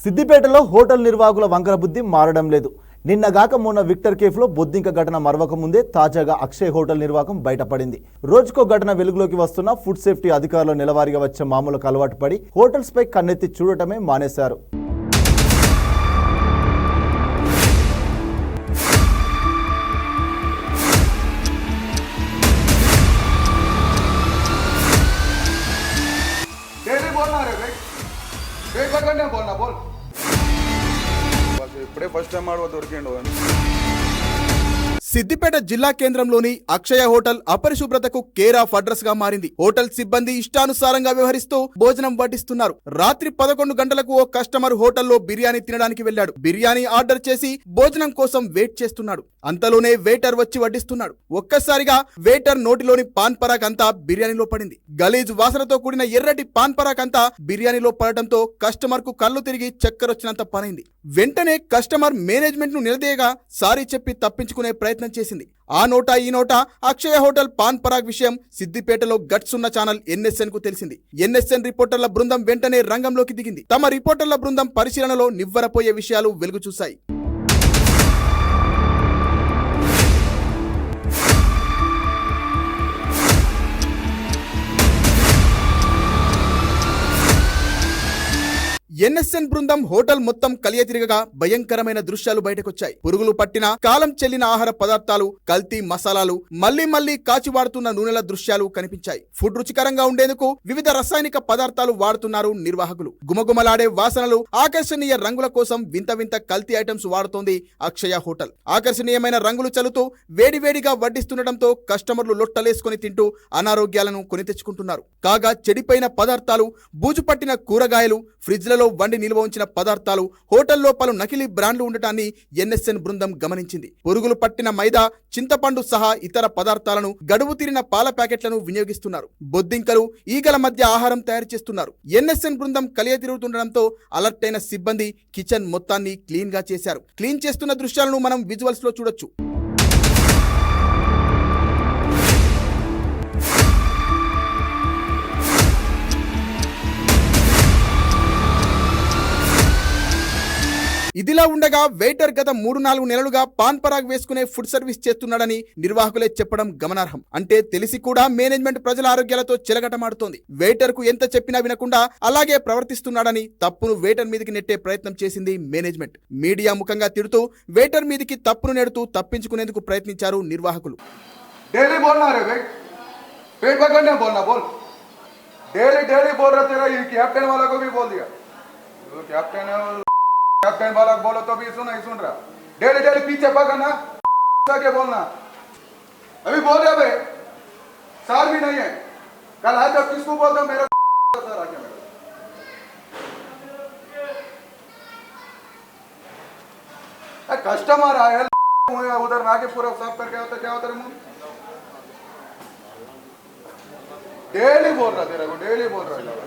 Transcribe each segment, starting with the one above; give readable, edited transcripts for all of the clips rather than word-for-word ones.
సిద్దిపేటలో హోటల్ నిర్వాహకుల వంకర బుద్ధి మారడం లేదు. నిన్నగాక మొన్న విక్టర్ కేఫ్లో బొద్దింక ఘటన మరవక ముందే తాజాగా అక్షయ్ హోటల్ నిర్వాహకం బయటపడింది. రోజుకో ఘటన వెలుగులోకి వస్తున్న ఫుడ్ సేఫ్టీ అధికారులు నెలవారీగా వచ్చే మామూలుకు అలవాటు పడి హోటల్స్ పై కన్నెత్తి చూడటమే మానేశారు. ఇప్పుడే ఫస్ట్ టైం ఆడవ దొరికిండు. సిద్దిపేట జిల్లా కేంద్రంలోని అక్షయ హోటల్ అపరిశుభ్రతకు కేర్ ఆఫ్ అడ్రస్ గా మారింది. హోటల్ సిబ్బంది ఇష్టానుసారంగా వ్యవహరిస్తూ భోజనం వడ్డిస్తున్నారు. రాత్రి 11 గంటలకు ఓ కస్టమర్ హోటల్లో బిర్యానీ తినడానికి వెళ్లాడు. బిర్యానీ ఆర్డర్ చేసి భోజనం కోసం వెయిట్ చేస్తున్నాడు. అంతలోనే వెయిటర్ వచ్చి వడ్డిస్తున్నాడు. ఒక్కసారిగా వెయిటర్ నోటిలోని పాన్ పరాక్ అంతా బిర్యానీలో పడింది. గలీజ్ వాసనతో కూడిన ఎర్రటి పాన్ పరాక్ అంతా బిర్యానీలో పడటంతో కస్టమర్ కు కళ్ళు తిరిగి చక్కరొచ్చినంత పనైంది. వెంటనే కస్టమర్ మేనేజ్మెంట్ ను నిలదీయగా సారీ చెప్పి తప్పించుకునే ప్రయత్నం చేసింది. ఆ నోటా ఈ నోటా అక్షయ హోటల్ పాన్ పరాగ్ విషయం సిద్దిపేటలో గట్స్ ఉన్న ఛానల్ NSN కు తెలిసింది. NSN రిపోర్టర్ల బృందం వెంటనే రంగంలోకి దిగింది. తమ రిపోర్టర్ల బృందం పరిశీలనలో నివ్వరపోయే విషయాలు వెలుగు చూశాయి. NSN బృందం హోటల్ మొత్తం కలియతిరగగా భయంకరమైన దృశ్యాలు బయటకొచ్చాయి. పురుగులు పట్టిన కాలం చెల్లిన ఆహార పదార్థాలు, కల్తీ మసాలాలు, మళ్లీ కాచి వాడుతున్న నూనెల దృశ్యాలు కనిపించాయి. ఫుడ్ రుచికరంగా ఉండేందుకు వివిధ రసాయనిక పదార్థాలు వాడుతున్నారు నిర్వాహకులు. గుమగుమలాడే వాసనలు, ఆకర్షణీయ రంగుల కోసం వింత కల్తీ ఐటమ్స్ వాడుతోంది అక్షయ హోటల్. ఆకర్షణీయమైన రంగులు చల్లుతూ వేడివేడిగా వడ్డిస్తుండటంతో కస్టమర్లు లొట్టలేసుకుని తింటూ అనారోగ్యాలను కొని తెచ్చుకుంటున్నారు. కాగా చెడిపోయిన పదార్థాలు, బూజు పట్టిన కూరగాయలు, ఫ్రిడ్జ్లలో వండి నిల్వ ఉంచిన పదార్థాలు, హోటల్లో పలు నకిలీ బ్రాండ్లు ఉండటాన్ని NSN బృందం గమనించింది. పురుగులు పట్టిన మైదా, చింతపండు సహా ఇతర పదార్థాలను, గడువు తీరిన పాల ప్యాకెట్లను వినియోగిస్తున్నారు. బొద్దింకలు, ఈగల మధ్య ఆహారం తయారు చేస్తున్నారు. NSN బృందం కలియ తిరుగుతుండటంతో అలర్ట్ అయిన సిబ్బంది కిచెన్ మొత్తాన్ని క్లీన్ గా చేశారు. క్లీన్ చేస్తున్న దృశ్యాలను మనం విజువల్స్ లో చూడొచ్చు. ఇదిలా ఉండగా వెయిటర్ గత 3-4 నెలలుగా పాన్ పరాగ్ వేసుకునే ఫుడ్ సర్వీస్ చేస్తున్నాడని నిర్వాహకులే చెప్పడం గమనార్హం. అంటే తెలిసి కూడా మేనేజ్మెంట్ ప్రజల ఆరోగ్యాలతో చెలగటమాడుతోంది. వెయిటర్ కు ఎంత చెప్పినా వినకుండా అలాగే ప్రవర్తిస్తున్నాడని తప్పును వెయిటర్ మీదకి నెట్టే ప్రయత్నం చేసింది మేనేజ్మెంట్. మీడియా ముఖంగా తిడుతూ వెయిటర్ మీదకి తప్పును నెడుతూ తప్పించుకునేందుకు ప్రయత్నించారు నిర్వాహకులు. डेली बोलना रे भाई, पेट पकड़ने बोलना बोल. डेली बोल रहा तेरा ये कैप्टन वाला को भी बोल दिया. वो कैप्टन है, कैप्टन वाला बोलो तो भी सुन रहा. डेली पीछे पकड़ना के बोलना. अभी बोल रहे भाई, सार भी नहीं है. कल आज जब किसको बोलता मेरा सर आके मेरा कस्टमर आया उधर आके पूरा साफ करके आता. क्या होता है मुंह डेली बोल रहा तेरा को, डेली बोल रहा.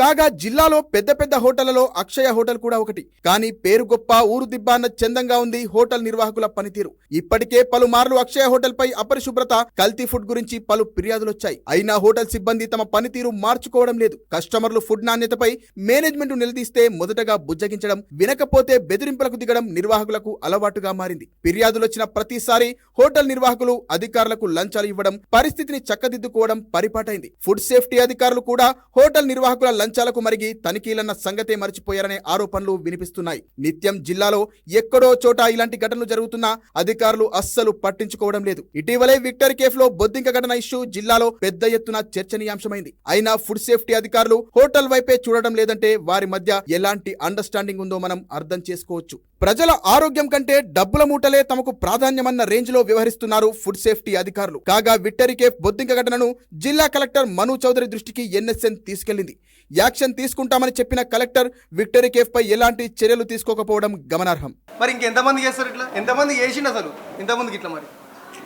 కాగా జిల్లాలో పెద్ద హోటళ్లలో అక్షయ హోటల్ కూడా ఒకటి. కానీ పేరు గొప్ప, ఊరు దిబ్బ అన్న చందంగా ఉంది హోటల్ నిర్వాహకుల పనితీరు. ఇప్పటికే పలుమార్లు అక్షయ హోటల్ పై అపరిశుభ్రత, కల్తీ ఫుడ్ గురించి పలు ఫిర్యాదులొచ్చాయి. అయినా హోటల్ సిబ్బంది తమ పనితీరు మార్చుకోవడం లేదు. కస్టమర్లు ఫుడ్ నాణ్యతపై మేనేజ్మెంట్ నిలదీస్తే మొదటగా బుజ్జగించడం, వినకపోతే బెదిరింపులకు దిగడం నిర్వాహకులకు అలవాటుగా మారింది. ఫిర్యాదులొచ్చిన ప్రతిసారి హోటల్ నిర్వాహకులు అధికారులకు లంచాలు ఇవ్వడం, పరిస్థితిని చక్కదిద్దుకోవడం పరిపాటైంది. ఫుడ్ సేఫ్టీ అధికారులు కూడా హోటల్ నిర్వాహకుల లంచాలకు మరిగి తనిఖీలన్న సంగతే మర్చిపోయారనే ఆరోపణలు వినిపిస్తున్నాయి. నిత్యం జిల్లాలో ఎక్కడో చోట ఇలాంటి ఘటనలు జరుగుతున్నా అధికారులు అస్సలు పట్టించుకోవడం లేదు. ఇటీవలే విక్టర్ కేఫ్ లో బొద్దింక ఘటన ఇష్యూ జిల్లాలో పెద్ద ఎత్తున చర్చనీయాంశమైంది. అయినా ఫుడ్ సేఫ్టీ అధికారులు హోటల్ వైపే చూడడం లేదంటే వారి మధ్య ఎలాంటి అండర్స్టాండింగ్ ఉందో మనం అర్థం చేసుకోవచ్చు. ప్రజల ఆరోగ్యం కంటే డబ్బుల మూటలే తమకు ప్రాధాన్యమన్న రేంజ్ లో వ్యవహరిస్తున్నారు ఫుడ్ సేఫ్టీ అధికారులు. కాగా విక్టరీ కేఫ్ బొద్దింక ఘటనను జిల్లా కలెక్టర్ మను చౌదరి దృష్టికి NSN తీసుకెళ్లింది. యాక్షన్ తీసుకుంటామని చెప్పిన కలెక్టర్ విక్టరీ కేఫ్ పై ఎలాంటి చర్యలు తీసుకోకపోవడం గమనార్హం. మరి ఇంకెంతమంది చేస్తారు ఇట్లా? ఎంతమంది చేసిండు అసలు ఇంతమందికి ఇట్లా? మరి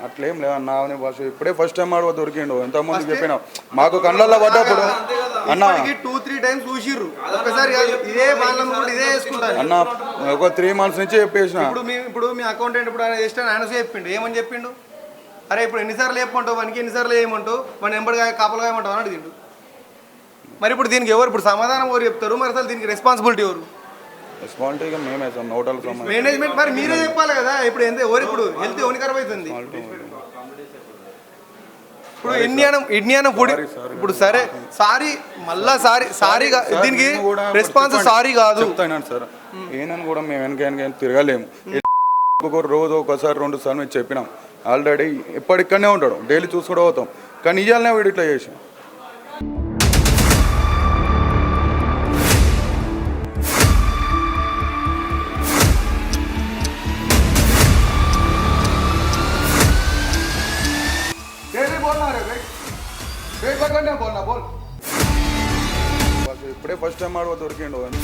అట్లేం లేదన్నా, బస్ ఇప్పుడే ఫస్ట్ టైం ఆడవ దొరికిండు. ఎంతమంది చెప్పినా మాకు కళ్ళల్లో పడ్డప్పుడు అన్న 2-3 టైమ్స్ చూసిర్రు. ఒకసారి ఇదే బాణం కూడా ఇదే వేసుకుంటారు అన్న. ఒక 3 months నుంచి చెప్పేసిన. ఇప్పుడు మీ అకౌంటెంట్ ఇప్పుడు ఆయన చెప్పిండు. ఏమని చెప్పిండు? అరే ఇప్పుడు ఎన్నిసార్లు చెప్పమంటావు, మనకి ఎన్నిసార్లు వేయమంటావు, మన ఎంబడిగా కాపలుగా ఏమంటావు అని అడిగిండు. మరి ఇప్పుడు దీనికి ఎవరు ఇప్పుడు సమాధానం ఎవరు చెప్తారు? మరి అసలు దీనికి రెస్పాన్సిబిలిటీ ఎవరు? రెస్పాన్సిబిలిటీగా మేమే సార్ హోటల్ మేనేజ్మెంట్ మరి మీరే చెప్పాలి కదా. ఇప్పుడు ఎంత ఎవరు ఇప్పుడు హెల్త్ ఎవరికి ఖరాబ్ అవుతుంది? ఇప్పుడు ఇండియానం ఫుడ్ ఇప్పుడు సరే సారీ మళ్ళా సారీ దీనికి రెస్పాన్స్ సారీ కాదు చెప్తాను సార్. ఏనని కూడా మేము వెనక తిరగలేము. రోజు ఒకసారి 2 సార్లు మేము చెప్పినాం. ఆల్రెడీ ఇప్పటిక్కడనే ఉంటాడు, డైలీ చూసుకుంటూ పోతాం. కానీ ఇవాళనే వీడు ఇట్లా చేసాం. डेली बोलना रे भाई पेट पकड़ने बोलना बोल ఇప్పుడే ఫస్ట్ టైం ఆడవ దొరికిండు అని